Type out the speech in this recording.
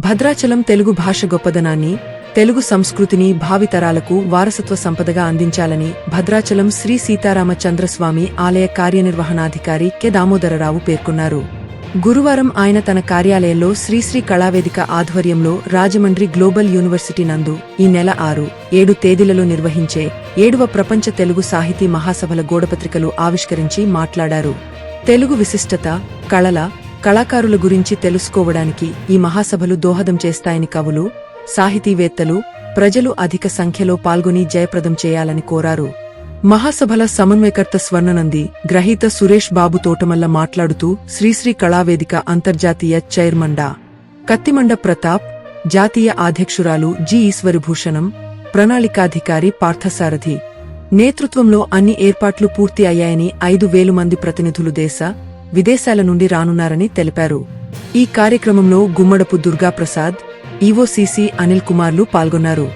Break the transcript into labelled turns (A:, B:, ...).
A: భద్రాచలం తెలుగు భాష గొప్పదనాన్ని, తెలుగు సంస్కృతిని భావితరాలకు వారసత్వ సంపదగా అందించాలని భద్రాచలం శ్రీ సీతారామచంద్రస్వామి ఆలయ కార్యనిర్వహణాధికారి కె దామోదరరావు పేర్కొన్నారు. గురువారం ఆయన తన కార్యాలయంలో శ్రీశ్రీ కళావేదిక ఆధ్వర్యంలో రాజమండ్రి గ్లోబల్ యూనివర్సిటీ నందు ఈ నెల 6, 7 తేదీలలో నిర్వహించే 7వ ప్రపంచ తెలుగు సాహితీ మహాసభల గోడపత్రికలు ఆవిష్కరించి మాట్లాడారు. తెలుగు విశిష్టత, కళల, కళాకారుల గురించి తెలుసుకోవడానికి ఈ మహాసభలు దోహదం చేస్తాయని కవులు, సాహితీవేత్తలు, ప్రజలు అధిక సంఖ్యలో పాల్గొని జయప్రదం చేయాలని కోరారు. మహాసభల సమన్వయకర్త స్వర్ణనంది, గ్రహీత సురేష్ బాబు తోటమల్ల మాట్లాడుతూ శ్రీశ్రీ కళావేదిక అంతర్జాతీయ చైర్మన్ డా. కత్తిమండ ప్రతాప్, జాతీయ అధ్యక్షురాలు జి. ఈశ్వరిభూషణం, ప్రణాళికాధికారి పార్థసారథి నేతృత్వంలో అన్ని ఏర్పాట్లు పూర్తి అయ్యాయని 5,000 మంది ప్రతినిధులు దేశ, విదేశాల నుండి రానున్నారని తెలిపారు. ఈ కార్యక్రమంలో గుమ్మడపు దుర్గాప్రసాద్, ఈవోసీసీ అనిల్ కుమార్లు పాల్గొన్నారు.